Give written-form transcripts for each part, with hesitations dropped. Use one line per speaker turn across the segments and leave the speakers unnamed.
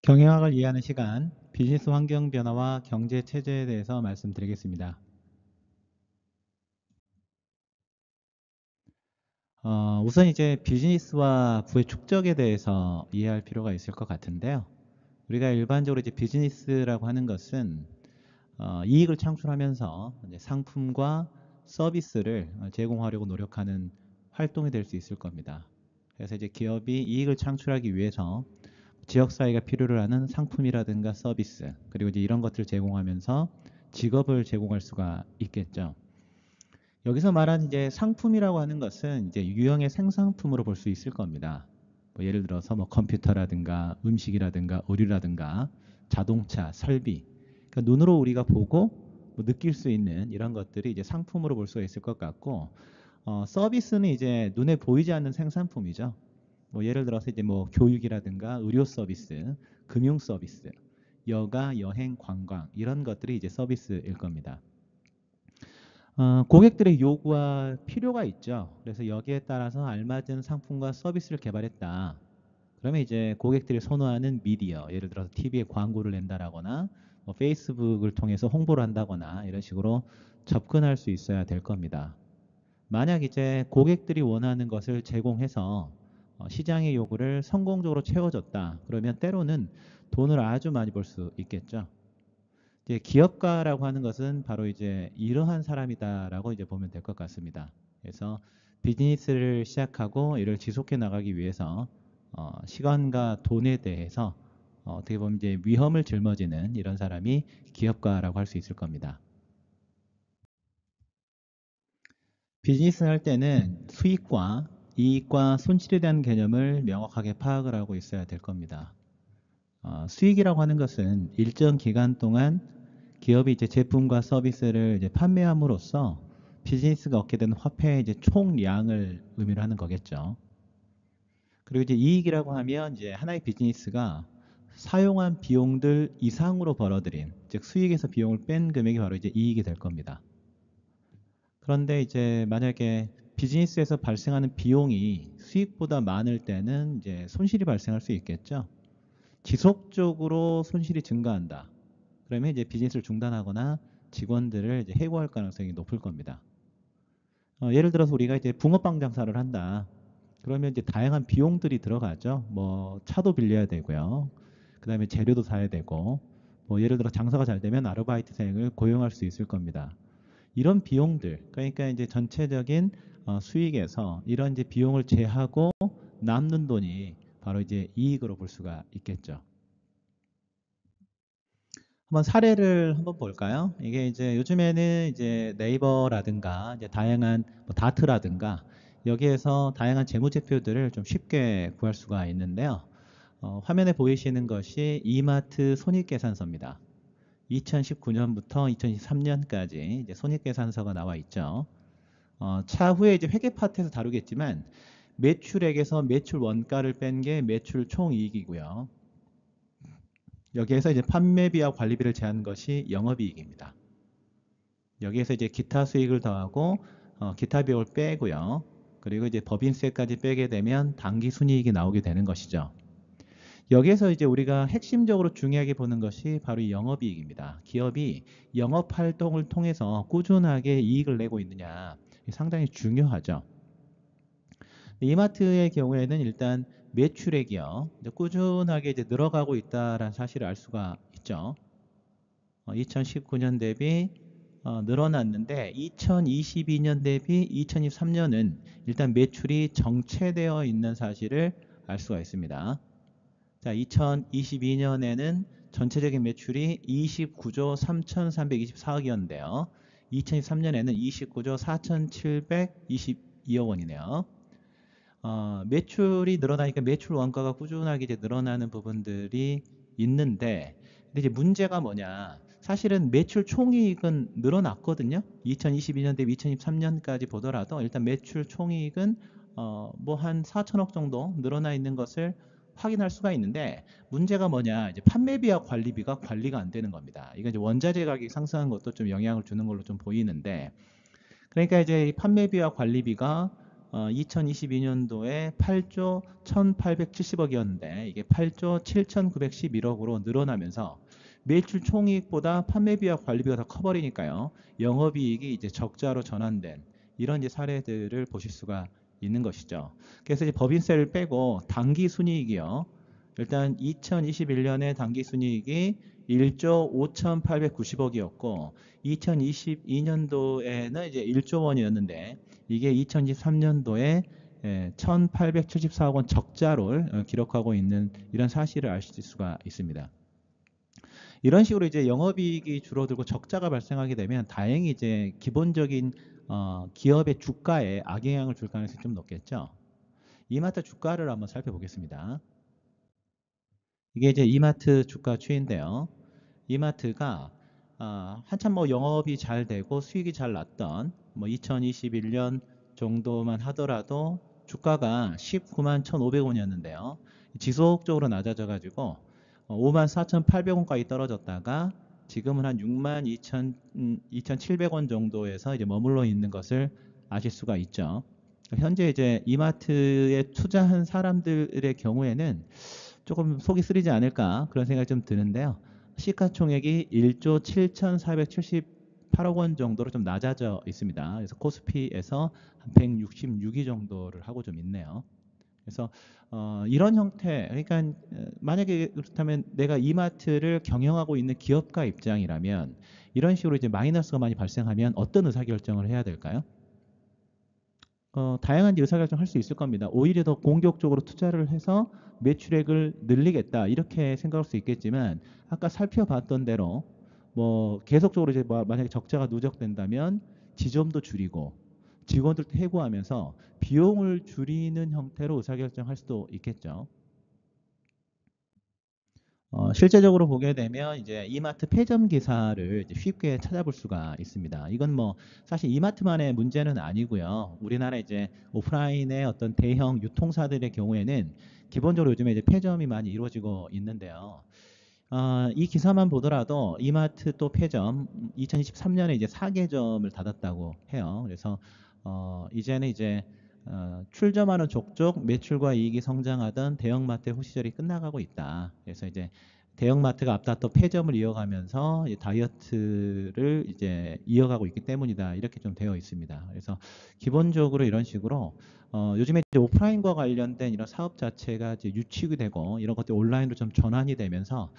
경영학을 이해하는 시간, 비즈니스 환경 변화와 경제 체제에 대해서 말씀드리겠습니다. 우선 이제 비즈니스와 부의 축적에 대해서 이해할 필요가 있을 것 같은데요. 우리가 일반적으로 이제 비즈니스라고 하는 것은 이익을 창출하면서 이제 상품과 서비스를 제공하려고 노력하는 활동이 될 수 있을 겁니다. 그래서 이제 기업이 이익을 창출하기 위해서 지역사회가 필요로 하는 상품이라든가 서비스, 그리고 이제 이런 것들을 제공하면서 직업을 제공할 수가 있겠죠. 여기서 말하는 이제 상품이라고 하는 것은 이제 유형의 생산품으로 볼 수 있을 겁니다. 뭐 예를 들어서 뭐 컴퓨터라든가 음식이라든가 의류라든가 자동차, 설비. 그러니까 눈으로 우리가 보고 뭐 느낄 수 있는 이런 것들이 이제 상품으로 볼 수가 있을 것 같고, 서비스는 이제 눈에 보이지 않는 생산품이죠. 뭐 예를 들어서 이제 뭐 교육이라든가 의료 서비스, 금융 서비스, 여가, 여행, 관광 이런 것들이 이제 서비스일 겁니다. 고객들의 요구와 필요가 있죠. 그래서 여기에 따라서 알맞은 상품과 서비스를 개발했다. 그러면 이제 고객들이 선호하는 미디어, 예를 들어서 TV에 광고를 낸다라거나 뭐 페이스북을 통해서 홍보를 한다거나 이런 식으로 접근할 수 있어야 될 겁니다. 만약 이제 고객들이 원하는 것을 제공해서 시장의 요구를 성공적으로 채워줬다. 그러면 때로는 돈을 아주 많이 벌 수 있겠죠. 이제 기업가라고 하는 것은 바로 이제 이러한 사람이다라고 이제 보면 될 것 같습니다. 그래서 비즈니스를 시작하고 이를 지속해 나가기 위해서 시간과 돈에 대해서 어떻게 보면 이제 위험을 짊어지는 이런 사람이 기업가라고 할 수 있을 겁니다. 비즈니스 할 때는 수익과 이익과 손실에 대한 개념을 명확하게 파악을 하고 있어야 될 겁니다. 수익이라고 하는 것은 일정 기간 동안 기업이 이제 제품과 서비스를 이제 판매함으로써 비즈니스가 얻게 되는 화폐의 이제 총량을 의미를 하는 거겠죠. 그리고 이제 이익이라고 하면 이제 하나의 비즈니스가 사용한 비용들 이상으로 벌어들인, 즉 수익에서 비용을 뺀 금액이 바로 이제 이익이 될 겁니다. 그런데 이제 만약에 비즈니스에서 발생하는 비용이 수익보다 많을 때는 이제 손실이 발생할 수 있겠죠. 지속적으로 손실이 증가한다. 그러면 이제 비즈니스를 중단하거나 직원들을 이제 해고할 가능성이 높을 겁니다. 예를 들어서 우리가 이제 붕어빵 장사를 한다. 그러면 이제 다양한 비용들이 들어가죠. 뭐 차도 빌려야 되고요. 그다음에 재료도 사야 되고, 뭐 예를 들어 장사가 잘 되면 아르바이트생을 고용할 수 있을 겁니다. 이런 비용들, 그러니까 이제 전체적인 수익에서 이런 이제 비용을 제하고 남는 돈이 바로 이제 이익으로 볼 수가 있겠죠. 한번 사례를 한번 볼까요? 이게 이제 요즘에는 이제 네이버라든가 이제 다양한 뭐 다트라든가 여기에서 다양한 재무제표들을 좀 쉽게 구할 수가 있는데요. 화면에 보이시는 것이 이마트 손익계산서입니다. 2019년부터 2023년까지 이제 손익계산서가 나와 있죠. 차후에 이제 회계 파트에서 다루겠지만 매출액에서 매출 원가를 뺀 게 매출 총이익이고요. 여기에서 이제 판매비와 관리비를 제한 것이 영업이익입니다. 여기에서 이제 기타 수익을 더하고 기타 비용을 빼고요. 그리고 이제 법인세까지 빼게 되면 당기순이익이 나오게 되는 것이죠. 여기에서 이제 우리가 핵심적으로 중요하게 보는 것이 바로 이 영업이익입니다. 기업이 영업 활동을 통해서 꾸준하게 이익을 내고 있느냐 상당히 중요하죠. 이마트의 경우에는 일단 매출액이요. 이제 꾸준하게 이제 늘어가고 있다라는 사실을 알 수가 있죠. 2019년 대비 늘어났는데 2022년 대비 2023년은 일단 매출이 정체되어 있는 사실을 알 수가 있습니다. 자, 2022년에는 전체적인 매출이 29조 3,324억이었는데요. 2023년에는 29조 4,722억 원이네요. 매출이 늘어나니까 매출 원가가 꾸준하게 이제 늘어나는 부분들이 있는데, 근데 이제 문제가 뭐냐? 사실은 매출 총이익은 늘어났거든요. 2022년 대비 2023년까지 보더라도 일단 매출 총이익은 뭐 한 4천억 정도 늘어나 있는 것을 확인할 수가 있는데, 문제가 뭐냐? 이제 판매비와 관리비가 관리가 안 되는 겁니다. 이건 이제 원자재 가격이 상승한 것도 좀 영향을 주는 걸로 좀 보이는데, 그러니까 이제 이 판매비와 관리비가 2022년도에 8조 1,870억이었는데 이게 8조 7,911억으로 늘어나면서 매출 총이익보다 판매비와 관리비가 더 커버리니까요. 영업이익이 이제 적자로 전환된 이런 이제 사례들을 보실 수가 있는 것이죠. 그래서 이제 법인세를 빼고 당기순이익이요. 일단 2021년에 당기순이익이 1조 5,890억이었고 2022년도에는 이제 1조 원이었는데 이게 2023년도에 1,874억 원 적자를 기록하고 있는 이런 사실을 아실 수가 있습니다. 이런 식으로 이제 영업이익이 줄어들고 적자가 발생하게 되면 다행히 이제 기본적인 기업의 주가에 악영향을 줄 가능성이 좀 높겠죠. 이마트 주가를 한번 살펴보겠습니다. 이게 이제 이마트 주가 추이인데요. 이마트가 한참 뭐 영업이 잘 되고 수익이 잘 났던 뭐 2021년 정도만 하더라도 주가가 19만 1,500원이었는데요. 지속적으로 낮아져 가지고 5만 4,800원까지 떨어졌다가 지금은 한 6만 2,700원 정도에서 이제 머물러 있는 것을 아실 수가 있죠. 현재 이제 이마트에 투자한 사람들의 경우에는 조금 속이 쓰리지 않을까 그런 생각이 좀 드는데요. 시가총액이 1조 7,478억 원 정도로 좀 낮아져 있습니다. 그래서 코스피에서 한 166위 정도를 하고 좀 있네요. 그래서 이런 형태, 그러니까 만약에 그렇다면 내가 이마트를 경영하고 있는 기업가 입장이라면 이런 식으로 이제 마이너스가 많이 발생하면 어떤 의사결정을 해야 될까요? 다양한 의사결정 할 수 있을 겁니다. 오히려 더 공격적으로 투자를 해서 매출액을 늘리겠다 이렇게 생각할 수 있겠지만 아까 살펴봤던 대로 뭐 계속적으로 이제 만약에 적자가 누적된다면 지점도 줄이고 직원들도 해고하면서 비용을 줄이는 형태로 의사결정할 수도 있겠죠. 실제적으로 보게 되면 이제 이마트 폐점 기사를 이제 쉽게 찾아볼 수가 있습니다. 이건 뭐 사실 이마트만의 문제는 아니고요. 우리나라 이제 오프라인의 어떤 대형 유통사들의 경우에는 기본적으로 요즘에 이제 폐점이 많이 이루어지고 있는데요. 이 기사만 보더라도 이마트 또 폐점 2023년에 이제 4개점을 닫았다고 해요. 그래서 이제는 이제 출점하는 족족 매출과 이익이 성장하던 대형마트의 호시절이 끝나가고 있다. 그래서 이제 대형마트가 앞다 또 폐점을 이어가면서 다이어트를 이제 이어가고 있기 때문이다. 이렇게 좀 되어 있습니다. 그래서 기본적으로 이런 식으로 요즘에 이제 오프라인과 관련된 이런 사업 자체가 이제 유치가 되고 이런 것들이 온라인으로 좀 전환이 되면서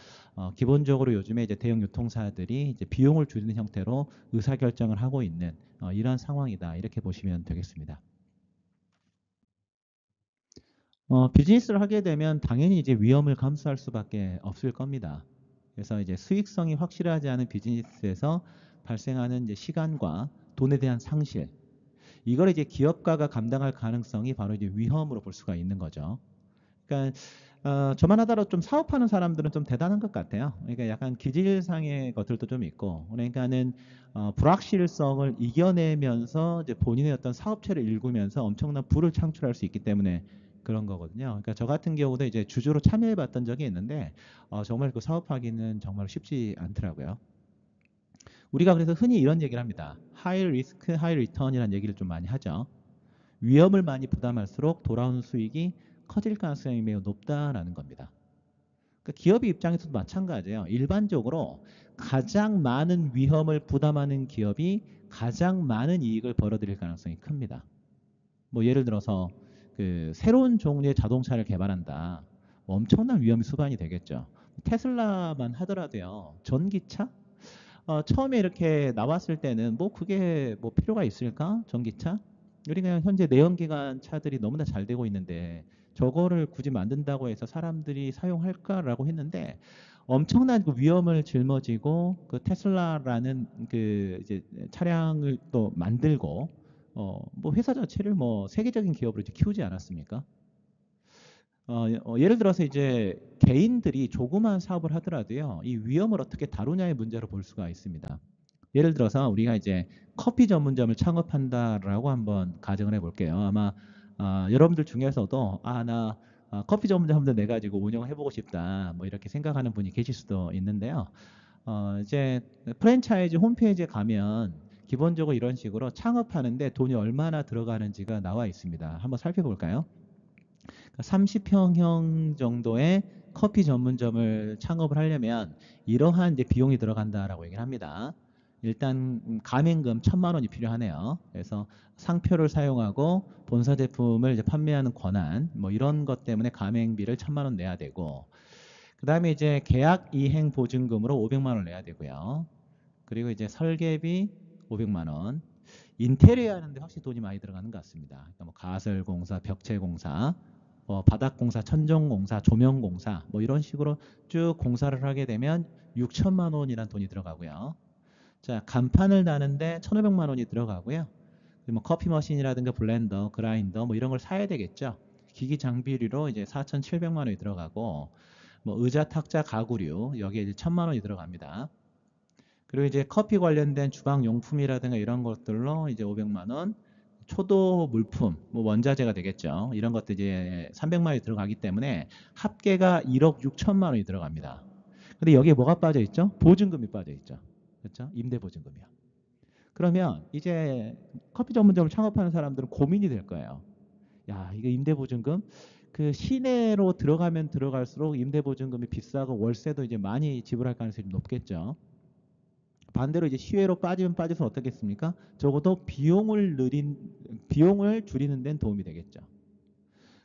기본적으로 요즘에 이제 대형 유통사들이 이제 비용을 줄이는 형태로 의사결정을 하고 있는 이런 상황이다. 이렇게 보시면 되겠습니다. 비즈니스를 하게 되면 당연히 이제 위험을 감수할 수밖에 없을 겁니다. 그래서 이제 수익성이 확실하지 않은 비즈니스에서 발생하는 이제 시간과 돈에 대한 상실, 이걸 이제 기업가가 감당할 가능성이 바로 이제 위험으로 볼 수가 있는 거죠. 그러니까 저만 하더라도 좀 사업하는 사람들은 좀 대단한 것 같아요. 그러니까 약간 기질상의 것들도 좀 있고, 그러니까는 불확실성을 이겨내면서 이제 본인의 어떤 사업체를 일구면서 엄청난 부를 창출할 수 있기 때문에 그런 거거든요. 그러니까 저 같은 경우도 이제 주주로 참여해봤던 적이 있는데 정말 그 사업하기는 정말 쉽지 않더라고요. 우리가 그래서 흔히 이런 얘기를 합니다. 하이 리스크, 하이 리턴이라는 얘기를 좀 많이 하죠. 위험을 많이 부담할수록 돌아오는 수익이 커질 가능성이 매우 높다라는 겁니다. 그러니까 기업의 입장에서도 마찬가지예요. 일반적으로 가장 많은 위험을 부담하는 기업이 가장 많은 이익을 벌어들일 가능성이 큽니다. 뭐 예를 들어서 그 새로운 종류의 자동차를 개발한다. 뭐 엄청난 위험이 수반이 되겠죠. 테슬라만 하더라도요. 전기차? 처음에 이렇게 나왔을 때는 뭐 그게 뭐 필요가 있을까? 전기차? 우리가 현재 내연기관 차들이 너무나 잘 되고 있는데 저거를 굳이 만든다고 해서 사람들이 사용할까라고 했는데 엄청난 그 위험을 짊어지고 그 테슬라라는 그 이제 차량을 또 만들고 뭐 회사 자체를 뭐 세계적인 기업으로 이제 키우지 않았습니까? 예를 들어서 이제 개인들이 조그마한 사업을 하더라도요, 이 위험을 어떻게 다루냐의 문제로 볼 수가 있습니다. 예를 들어서 우리가 이제 커피 전문점을 창업한다라고 한번 가정을 해볼게요. 아마 여러분들 중에서도 나 커피 전문점 한번 내 가지고 운영을 해보고 싶다, 뭐 이렇게 생각하는 분이 계실 수도 있는데요. 이제 프랜차이즈 홈페이지에 가면 기본적으로 이런 식으로 창업하는데 돈이 얼마나 들어가는지가 나와 있습니다. 한번 살펴볼까요? 30평형 정도의 커피 전문점을 창업을 하려면 이러한 이제 비용이 들어간다라고 얘기를 합니다. 일단 가맹금 1,000만 원이 필요하네요. 그래서 상표를 사용하고 본사 제품을 이제 판매하는 권한 뭐 이런 것 때문에 가맹비를 1,000만 원 내야 되고, 그 다음에 이제 계약 이행 보증금으로 500만 원 내야 되고요. 그리고 이제 설계비 500만 원. 인테리어 하는데 확실히 돈이 많이 들어가는 것 같습니다. 그러니까 뭐 가설공사, 벽체공사, 바닥공사, 천정공사, 조명공사 뭐 이런 식으로 쭉 공사를 하게 되면 6천만 원이란 돈이 들어가고요. 자, 간판을 다는데 1,500만 원이 들어가고요. 뭐 커피 머신이라든가 블렌더, 그라인더 뭐 이런 걸 사야 되겠죠. 기기 장비료로 이제 4,700만 원이 들어가고, 뭐 의자, 탁자, 가구류 여기에 이제 1,000만 원이 들어갑니다. 그리고 이제 커피 관련된 주방 용품이라든가 이런 것들로 이제 500만 원, 초도 물품, 뭐 원자재가 되겠죠. 이런 것들 이제 300만 원이 들어가기 때문에 합계가 1억 6천만 원이 들어갑니다. 근데 여기에 뭐가 빠져 있죠? 보증금이 빠져 있죠. 그렇죠? 임대 보증금이요. 그러면 이제 커피 전문점을 창업하는 사람들은 고민이 될 거예요. 야, 이거 임대 보증금 그 시내로 들어가면 들어갈수록 임대 보증금이 비싸고 월세도 이제 많이 지불할 가능성이 높겠죠. 반대로 이제 시외로 빠지면 빠져서 어떻겠습니까? 적어도 비용을 줄이는 데는 도움이 되겠죠.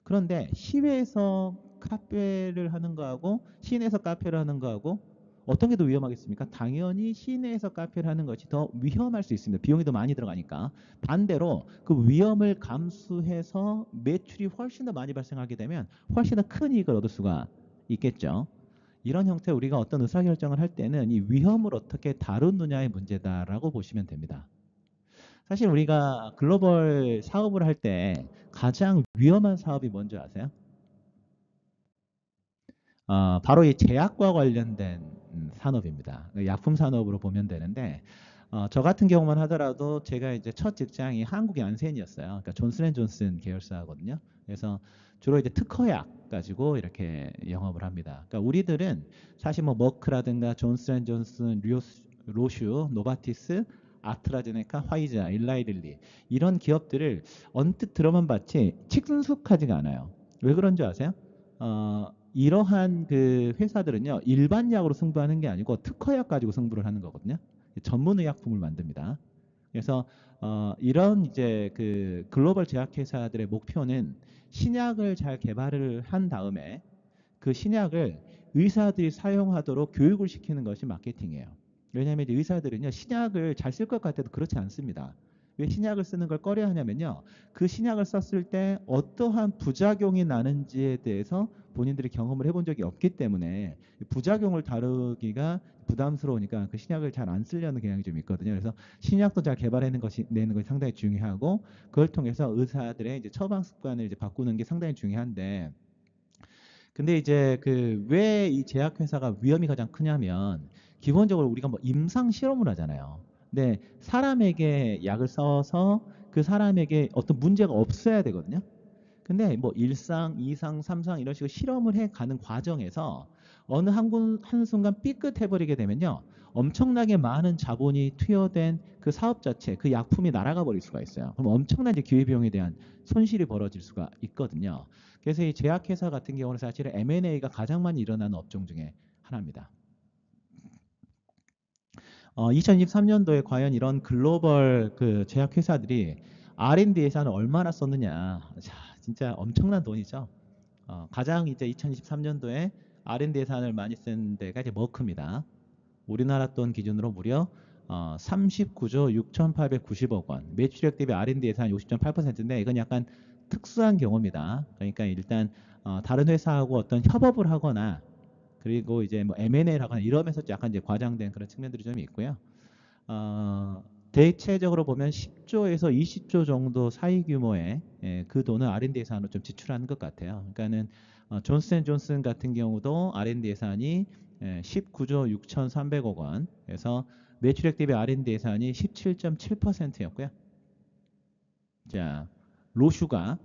그런데 시외에서 카페를 하는 거하고 시내에서 카페를 하는 거하고 어떤 게 더 위험하겠습니까? 당연히 시내에서 카페를 하는 것이 더 위험할 수 있습니다. 비용이 더 많이 들어가니까. 반대로 그 위험을 감수해서 매출이 훨씬 더 많이 발생하게 되면 훨씬 더 큰 이익을 얻을 수가 있겠죠. 이런 형태 우리가 어떤 의사결정을 할 때는 이 위험을 어떻게 다루느냐의 문제다라고 보시면 됩니다. 사실 우리가 글로벌 사업을 할 때 가장 위험한 사업이 뭔지 아세요? 바로 이 제약과 관련된 산업입니다. 약품 산업으로 보면 되는데, 저 같은 경우만 하더라도 제가 이제 첫 직장이 한국의 안센이었어요. 그러니까 존슨앤존슨 계열사거든요. 그래서 주로 이제 특허약 가지고 이렇게 영업을 합니다. 그러니까 우리들은 사실 뭐 머크라든가 존슨앤존슨, 로슈, 노바티스, 아트라제네카, 화이자, 일라이릴리 이런 기업들을 언뜻 들어만 봤지 친숙하지가 않아요. 왜 그런 줄 아세요? 이러한 그 회사들은요, 일반 약으로 승부하는 게 아니고 특허약 가지고 승부를 하는 거거든요. 전문 의약품을 만듭니다. 그래서 이런 이제 그 글로벌 제약회사들의 목표는 신약을 잘 개발을 한 다음에 그 신약을 의사들이 사용하도록 교육을 시키는 것이 마케팅이에요. 왜냐하면 이제 의사들은요, 신약을 잘 쓸 것 같아도 그렇지 않습니다. 왜 신약을 쓰는 걸 꺼려 하냐면요, 그 신약을 썼을 때 어떠한 부작용이 나는지에 대해서 본인들이 경험을 해본 적이 없기 때문에 부작용을 다루기가 부담스러우니까 그 신약을 잘 안 쓰려는 경향이 좀 있거든요. 그래서 신약도 잘 개발해내는 것이 내는 것이 상당히 중요하고, 그걸 통해서 의사들의 이제 처방 습관을 이제 바꾸는 게 상당히 중요한데, 근데 이제 그 왜 이 제약회사가 위험이 가장 크냐면, 기본적으로 우리가 뭐 임상 실험을 하잖아요. 근데 사람에게 약을 써서 그 사람에게 어떤 문제가 없어야 되거든요. 근데 뭐 1상, 2상, 3상 이런 식으로 실험을 해 가는 과정에서 어느 한순간 삐끗해버리게 되면요, 엄청나게 많은 자본이 투여된 그 사업 자체, 그 약품이 날아가 버릴 수가 있어요. 그럼 엄청난 이제 기회비용에 대한 손실이 벌어질 수가 있거든요. 그래서 이 제약회사 같은 경우는 사실은 M&A가 가장 많이 일어나는 업종 중에 하나입니다. 2023년도에 과연 이런 글로벌 그 제약회사들이 R&D 예산을 얼마나 썼느냐. 자, 진짜 엄청난 돈이죠. 가장 이제 2023년도에 R&D 예산을 많이 쓴 데가 이제 머크입니다. 우리나라 돈 기준으로 무려 39조 6,890억 원. 매출액 대비 R&D 예산이 50.8%인데 이건 약간 특수한 경우입니다. 그러니까 일단 다른 회사하고 어떤 협업을 하거나 그리고 이제 뭐 M&A를 하거나 이러면서 약간 이제 과장된 그런 측면들이 좀 있고요. 대체적으로 보면 10조에서 20조 정도 사이 규모의 그 돈을 R&D 예산으로 좀 지출하는 것 같아요. 그러니까는 존슨앤존슨 같은 경우도 R&D 예산이 19조 6,300억 원, 그래서 매출액 대비 R&D 예산이 17.7%였고요. 자, 로슈가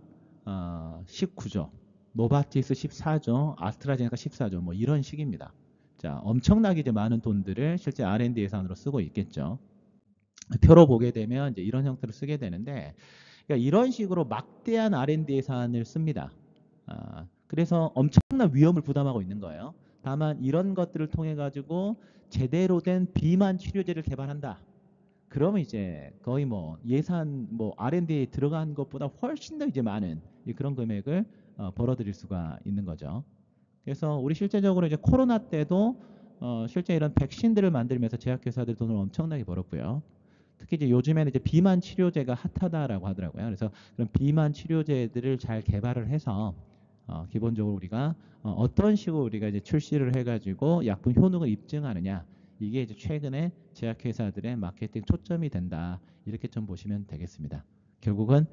19조, 노바티스 14조, 아스트라제네카 14조, 뭐 이런 식입니다. 자, 엄청나게 이제 많은 돈들을 실제 R&D 예산으로 쓰고 있겠죠. 표로 보게 되면 이제 이런 형태로 쓰게 되는데, 그러니까 이런 식으로 막대한 R&D 예산을 씁니다. 그래서 엄청난 위험을 부담하고 있는 거예요. 다만 이런 것들을 통해 가지고 제대로 된 비만 치료제를 개발한다. 그러면 이제 거의 뭐 예산 뭐 R&D에 들어간 것보다 훨씬 더 이제 많은 그런 금액을 벌어들일 수가 있는 거죠. 그래서 우리 실제적으로 이제 코로나 때도 실제 이런 백신들을 만들면서 제약회사들 돈을 엄청나게 벌었고요. 특히 이제 요즘에는 이제 비만 치료제가 핫하다라고 하더라고요. 그래서 그런 비만 치료제들을 잘 개발을 해서 기본적으로 우리가 어떤 식으로 우리가 이제 출시를 해가지고 약품 효능을 입증하느냐, 이게 이제 최근에 제약회사들의 마케팅 초점이 된다, 이렇게 좀 보시면 되겠습니다. 결국은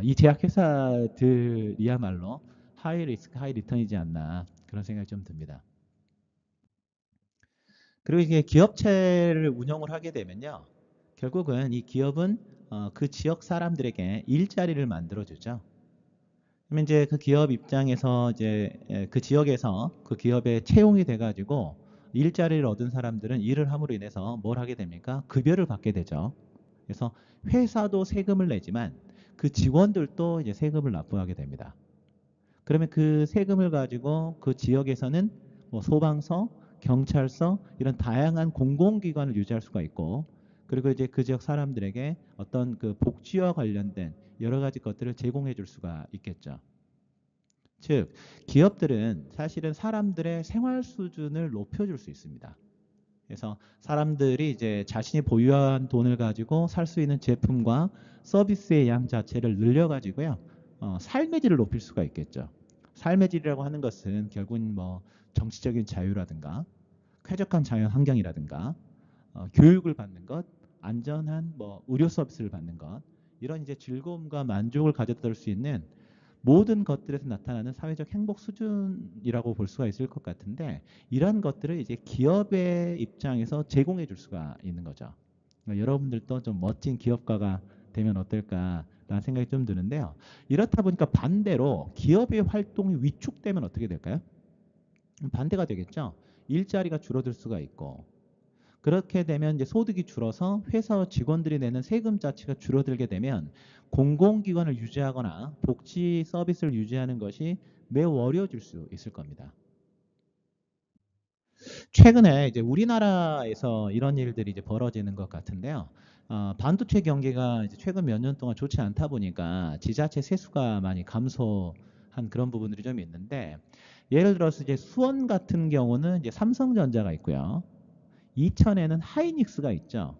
이 제약회사들이야말로 하이 리스크 하이 리턴이지 않나, 그런 생각이 좀 듭니다. 그리고 이게 기업체를 운영을 하게 되면요, 결국은 이 기업은 그 지역 사람들에게 일자리를 만들어주죠. 그러면 이제 그 기업 입장에서 이제 그 지역에서 그 기업에 채용이 돼가지고 일자리를 얻은 사람들은 일을 함으로 인해서 뭘 하게 됩니까? 급여를 받게 되죠. 그래서 회사도 세금을 내지만 그 직원들도 이제 세금을 납부하게 됩니다. 그러면 그 세금을 가지고 그 지역에서는 뭐 소방서, 경찰서 이런 다양한 공공기관을 유지할 수가 있고, 그리고 이제 그 지역 사람들에게 어떤 그 복지와 관련된 여러 가지 것들을 제공해 줄 수가 있겠죠. 즉, 기업들은 사실은 사람들의 생활 수준을 높여줄 수 있습니다. 그래서 사람들이 이제 자신이 보유한 돈을 가지고 살 수 있는 제품과 서비스의 양 자체를 늘려가지고요, 삶의 질을 높일 수가 있겠죠. 삶의 질이라고 하는 것은 결국은 뭐 정치적인 자유라든가 쾌적한 자연 환경이라든가 교육을 받는 것, 안전한 뭐 의료 서비스를 받는 것, 이런 이제 즐거움과 만족을 가져다 줄 수 있는 모든 것들에서 나타나는 사회적 행복 수준이라고 볼 수가 있을 것 같은데, 이러한 것들을 이제 기업의 입장에서 제공해 줄 수가 있는 거죠. 그러니까 여러분들도 좀 멋진 기업가가 되면 어떨까라는 생각이 좀 드는데요. 이렇다 보니까 반대로 기업의 활동이 위축되면 어떻게 될까요? 반대가 되겠죠. 일자리가 줄어들 수가 있고, 그렇게 되면 이제 소득이 줄어서 회사와 직원들이 내는 세금 자체가 줄어들게 되면 공공기관을 유지하거나 복지 서비스를 유지하는 것이 매우 어려워질 수 있을 겁니다. 최근에 이제 우리나라에서 이런 일들이 이제 벌어지는 것 같은데요. 반도체 경기가 이제 최근 몇 년 동안 좋지 않다 보니까 지자체 세수가 많이 감소한 그런 부분들이 좀 있는데, 예를 들어서 이제 수원 같은 경우는 이제 삼성전자가 있고요. 이천에는 하이닉스가 있죠.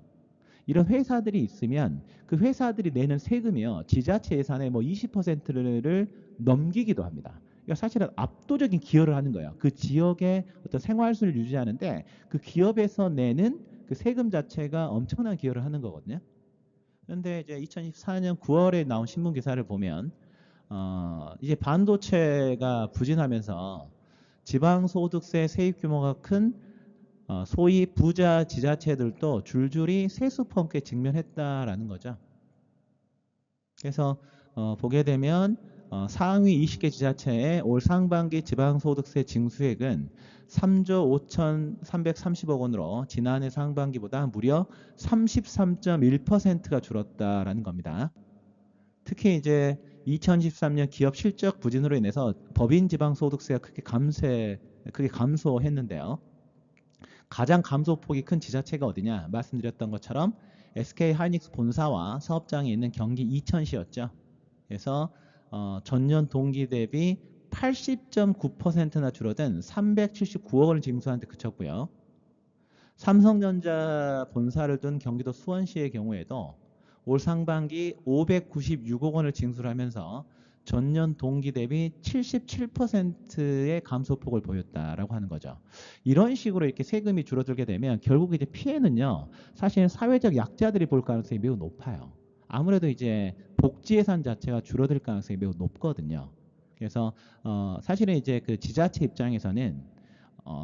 이런 회사들이 있으면 그 회사들이 내는 세금이요, 지자체 예산의 뭐 20%를 넘기기도 합니다. 그러니까 사실은 압도적인 기여를 하는 거예요. 그 지역의 어떤 생활수를 유지하는데 그 기업에서 내는 그 세금 자체가 엄청난 기여를 하는 거거든요. 그런데 이제 2024년 9월에 나온 신문 기사를 보면 이제 반도체가 부진하면서 지방소득세 세입 규모가 큰 소위 부자 지자체들도 줄줄이 세수 펑크에 직면했다라는 거죠. 그래서 보게 되면 상위 20개 지자체의 올 상반기 지방소득세 징수액은 3조 5,330억 원으로 지난해 상반기보다 무려 33.1%가 줄었다라는 겁니다. 특히 이제 2013년 기업 실적 부진으로 인해서 법인 지방소득세가 크게 감소했는데요. 가장 감소폭이 큰 지자체가 어디냐? 말씀드렸던 것처럼 SK 하이닉스 본사와 사업장이 있는 경기 이천시였죠. 그래서 전년 동기 대비 80.9%나 줄어든 379억 원을 징수한 데 그쳤고요. 삼성전자 본사를 둔 경기도 수원시의 경우에도 올 상반기 596억 원을 징수를 하면서 전년 동기 대비 77%의 감소폭을 보였다라고 하는 거죠. 이런 식으로 이렇게 세금이 줄어들게 되면 결국 이제 피해는요, 사실 사회적 약자들이 볼 가능성이 매우 높아요. 아무래도 이제 복지 예산 자체가 줄어들 가능성이 매우 높거든요. 그래서 사실은 이제 그 지자체 입장에서는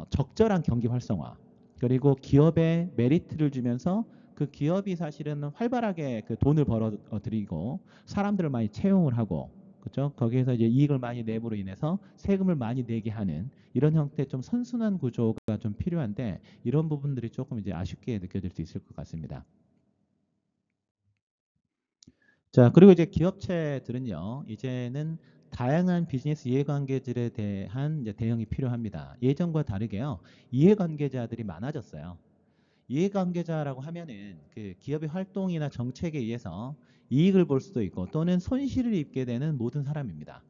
적절한 경기 활성화, 그리고 기업에 메리트를 주면서 그 기업이 사실은 활발하게 그 돈을 벌어 들이고 사람들을 많이 채용을 하고, 그렇죠? 거기에서 이제 이익을 많이 내므로 인해서 세금을 많이 내게 하는 이런 형태의 좀 선순환 구조가 좀 필요한데, 이런 부분들이 조금 이제 아쉽게 느껴질 수 있을 것 같습니다. 자, 그리고 이제 기업체들은요, 이제는 다양한 비즈니스 이해관계들에 대한 이제 대응이 필요합니다. 예전과 다르게요, 이해관계자들이 많아졌어요. 이해관계자라고 하면은 그 기업의 활동이나 정책에 의해서 이익을 볼 수도 있고 또는 손실을 입게 되는 모든 사람입니다.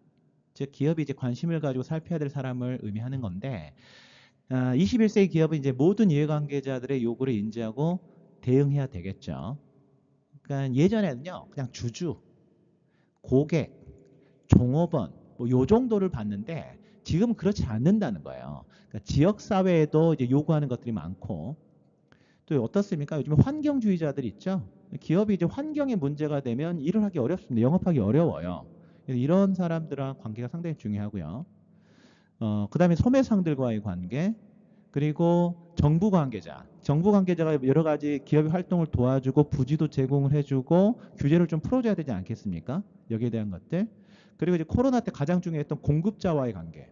즉 기업이 이제 관심을 가지고 살펴야 될 사람을 의미하는 건데 21세기 기업은 이제 모든 이해관계자들의 요구를 인지하고 대응해야 되겠죠. 그러니까 예전에는요, 그냥 주주, 고객, 종업원 뭐요 정도를 봤는데 지금 그렇지 않는다는 거예요. 그러니까 지역 사회에도 이제 요구하는 것들이 많고 또 어떻습니까? 요즘 환경주의자들 있죠. 기업이 이제 환경에 문제가 되면 일을 하기 어렵습니다. 영업하기 어려워요. 이런 사람들과 관계가 상당히 중요하고요. 그다음에 소매상들과의 관계, 그리고 정부 관계자. 정부 관계자가 여러 가지 기업의 활동을 도와주고 부지도 제공을 해주고 규제를 좀 풀어줘야 되지 않겠습니까? 여기에 대한 것들. 그리고 이제 코로나 때 가장 중요했던 공급자와의 관계.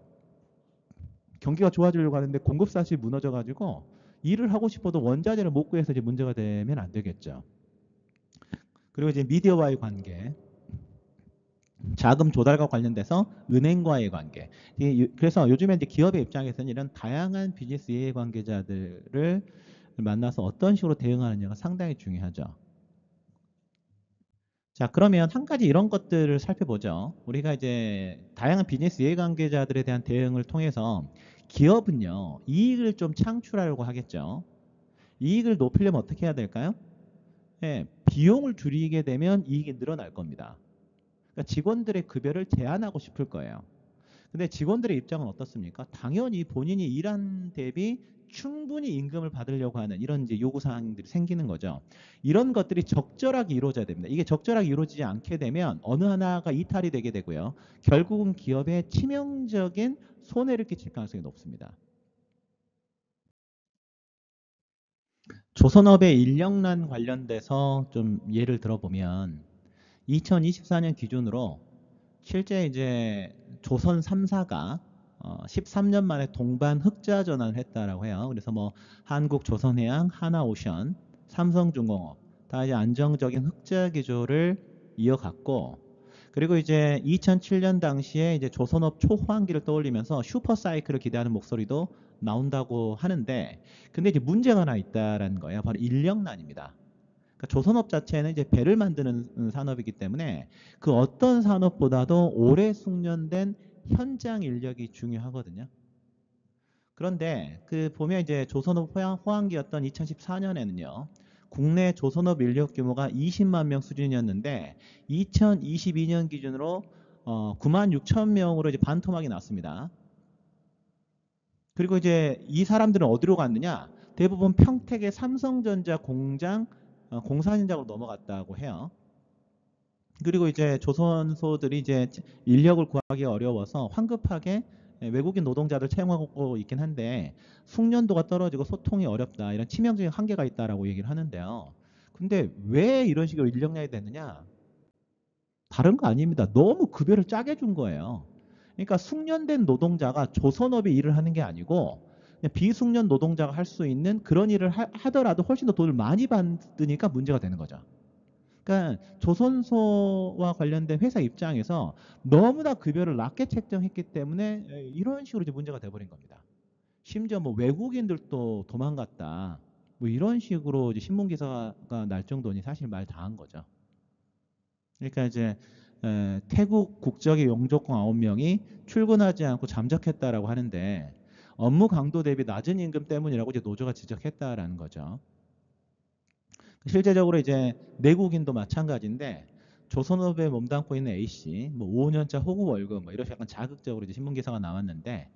경기가 좋아지려고 하는데 공급사실이 무너져가지고 일을 하고 싶어도 원자재를 못 구해서 이제 문제가 되면 안 되겠죠. 그리고 이제 미디어와의 관계, 자금 조달과 관련돼서 은행과의 관계. 그래서 요즘에 이제 기업의 입장에서는 이런 다양한 비즈니스 이해관계자들을 만나서 어떤 식으로 대응하느냐가 상당히 중요하죠. 자, 그러면 한 가지 이런 것들을 살펴보죠. 우리가 이제 다양한 비즈니스 이해관계자들에 대한 대응을 통해서 기업은요, 이익을 좀 창출하려고 하겠죠. 이익을 높이려면 어떻게 해야 될까요? 예, 비용을 줄이게 되면 이익이 늘어날 겁니다. 그러니까 직원들의 급여를 제한하고 싶을 거예요. 근데 직원들의 입장은 어떻습니까? 당연히 본인이 일한 대비 충분히 임금을 받으려고 하는 이런 이제 요구 사항들이 생기는 거죠. 이런 것들이 적절하게 이루어져야 됩니다. 이게 적절하게 이루어지지 않게 되면 어느 하나가 이탈이 되게 되고요. 결국은 기업에 치명적인 손해를 끼칠 가능성이 높습니다. 조선업의 인력난 관련돼서 좀 예를 들어보면 2024년 기준으로 실제 이제 조선 3사가 13년 만에 동반 흑자 전환을 했다라고 해요. 그래서 뭐 한국조선해양, 하나오션, 삼성중공업 다 이제 안정적인 흑자 기조를 이어갔고 그리고 이제 2007년 당시에 이제 조선업 초호황기를 떠올리면서 슈퍼 사이클을 기대하는 목소리도 나온다고 하는데 근데 이제 문제가 하나 있다라는 거예요. 바로 인력난입니다. 그러니까 조선업 자체는 이제 배를 만드는 산업이기 때문에 그 어떤 산업보다도 오래 숙련된 현장 인력이 중요하거든요. 그런데 그 보면 이제 조선업 호황기였던 2014년에는요. 국내 조선업 인력 규모가 20만 명 수준이었는데 2022년 기준으로 9만 6천 명으로 이제 반토막이 났습니다. 그리고 이제 이 사람들은 어디로 갔느냐? 대부분 평택의 삼성전자 공장 공사 현장으로 넘어갔다고 해요. 그리고 이제 조선소들이 이제 인력을 구하기 어려워서 황급하게 외국인 노동자들 채용하고 있긴 한데 숙련도가 떨어지고 소통이 어렵다 이런 치명적인 한계가 있다라고 얘기를 하는데요. 근데 왜 이런 식으로 인력난이 됐느냐? 다른 거 아닙니다. 너무 급여를 짜게 준 거예요. 그러니까 숙련된 노동자가 조선업에 일을 하는 게 아니고 그냥 비숙련 노동자가 할 수 있는 그런 일을 하더라도 훨씬 더 돈을 많이 받으니까 문제가 되는 거죠. 그러니까 조선소와 관련된 회사 입장에서 너무나 급여를 낮게 책정했기 때문에 이런 식으로 이제 문제가 돼버린 겁니다. 심지어 뭐 외국인들도 도망갔다. 뭐 이런 식으로 이제 신문 기사가 날 정도니 사실 말 다 한 거죠. 그러니까 이제 태국 국적의 용접공 9명이 출근하지 않고 잠적했다라고 하는데 업무 강도 대비 낮은 임금 때문이라고 이제 노조가 지적했다라는 거죠. 실제적으로 이제 내국인도 마찬가지인데 조선업에 몸담고 있는 A씨, 뭐 5년차 호구 월급, 뭐 이렇게 약간 자극적으로 이제 신문 기사가 나왔는데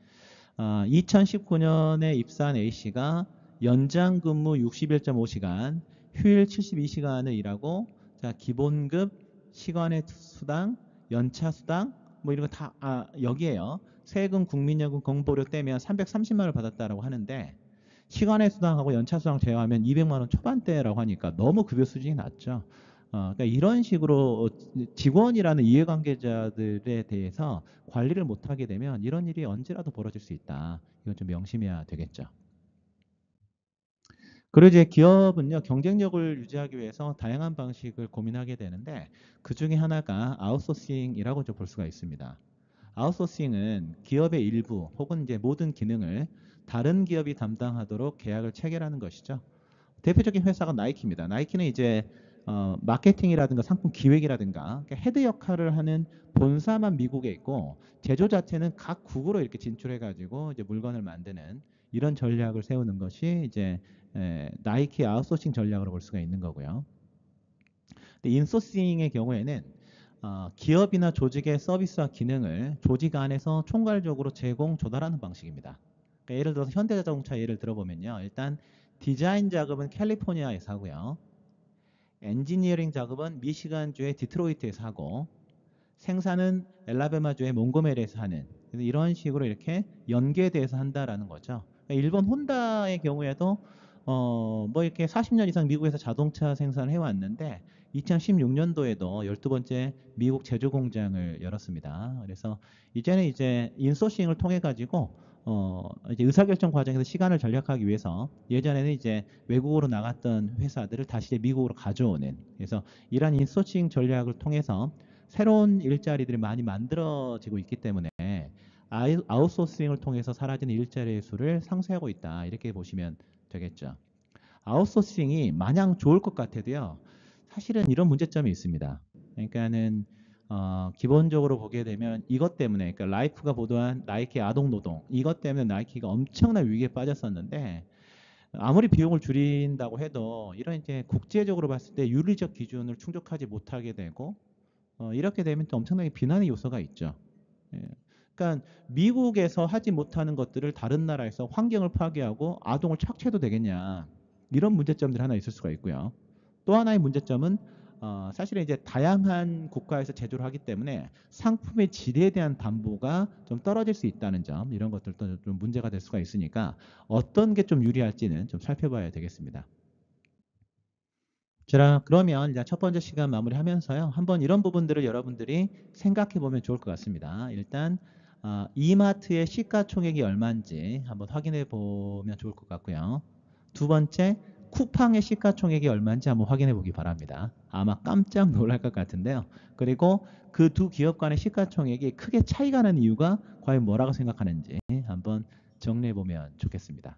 2019년에 입사한 A씨가 연장 근무 61.5시간, 휴일 72시간을 일하고 자, 기본급, 시간의 수당, 연차 수당 뭐 이런 거 다 여기에요. 세금, 국민연금, 건보료 떼면 330만 원을 받았다라고 하는데 시간의 수당하고 연차 수당 제외하면 200만 원 초반대라고 하니까 너무 급여 수준이 낮죠. 그러니까 이런 식으로 직원이라는 이해관계자들에 대해서 관리를 못하게 되면 이런 일이 언제라도 벌어질 수 있다. 이건 좀 명심해야 되겠죠. 그리고 이제 기업은요, 경쟁력을 유지하기 위해서 다양한 방식을 고민하게 되는데 그 중에 하나가 아웃소싱이라고 좀 볼 수가 있습니다. 아웃소싱은 기업의 일부 혹은 이제 모든 기능을 다른 기업이 담당하도록 계약을 체결하는 것이죠. 대표적인 회사가 나이키입니다. 나이키는 이제 마케팅이라든가 상품 기획이라든가 헤드 역할을 하는 본사만 미국에 있고 제조 자체는 각 국으로 이렇게 진출해 가지고 이제 물건을 만드는 이런 전략을 세우는 것이 이제 나이키 아웃소싱 전략으로 볼 수가 있는 거고요. 근데 인소싱의 경우에는 기업이나 조직의 서비스와 기능을 조직 안에서 총괄적으로 제공 조달하는 방식입니다. 그러니까 예를 들어서 현대자동차 예를 들어보면요. 일단 디자인 작업은 캘리포니아에서 하고요. 엔지니어링 작업은 미시간주의 디트로이트에서 하고 생산은 엘라베마주의 몽고메리에서 하는 이런 식으로 이렇게 연계돼서 한다라는 거죠. 그러니까 일본 혼다의 경우에도 뭐 이렇게 40년 이상 미국에서 자동차 생산을 해왔는데 2016년도에도 12번째 미국 제조 공장을 열었습니다. 그래서 이제는 이제 인소싱을 통해 가지고 이제 의사결정 과정에서 시간을 절약하기 위해서 예전에는 이제 외국으로 나갔던 회사들을 다시 이제 미국으로 가져오는 그래서 이러한 인소싱 전략을 통해서 새로운 일자리들이 많이 만들어지고 있기 때문에 아웃소싱을 통해서 사라지는 일자리의 수를 상쇄하고 있다. 이렇게 보시면 되겠죠. 아웃소싱이 마냥 좋을 것 같아도요. 사실은 이런 문제점이 있습니다. 그러니까는 기본적으로 보게 되면 이것 때문에 그러니까 라이프가 보도한 나이키 아동 노동 이것 때문에 나이키가 엄청난 위기에 빠졌었는데 아무리 비용을 줄인다고 해도 이런 이제 국제적으로 봤을 때 윤리적 기준을 충족하지 못하게 되고 이렇게 되면 또 엄청나게 비난의 요소가 있죠. 예. 그러니까 미국에서 하지 못하는 것들을 다른 나라에서 환경을 파괴하고 아동을 착취해도 되겠냐. 이런 문제점들이 하나 있을 수가 있고요. 또 하나의 문제점은 사실은 이제 다양한 국가에서 제조를 하기 때문에 상품의 질에 대한 담보가 좀 떨어질 수 있다는 점 이런 것들도 좀 문제가 될 수가 있으니까 어떤 게 좀 유리할지는 좀 살펴봐야 되겠습니다. 자, 그러면 이제 첫 번째 시간 마무리하면서요. 한번 이런 부분들을 여러분들이 생각해 보면 좋을 것 같습니다. 일단 이마트의 시가총액이 얼마인지 한번 확인해 보면 좋을 것 같고요. 두 번째, 쿠팡의 시가총액이 얼마인지 한번 확인해 보기 바랍니다. 아마 깜짝 놀랄 것 같은데요. 그리고 그 두 기업 간의 시가총액이 크게 차이가 나는 이유가 과연 뭐라고 생각하는지 한번 정리해 보면 좋겠습니다.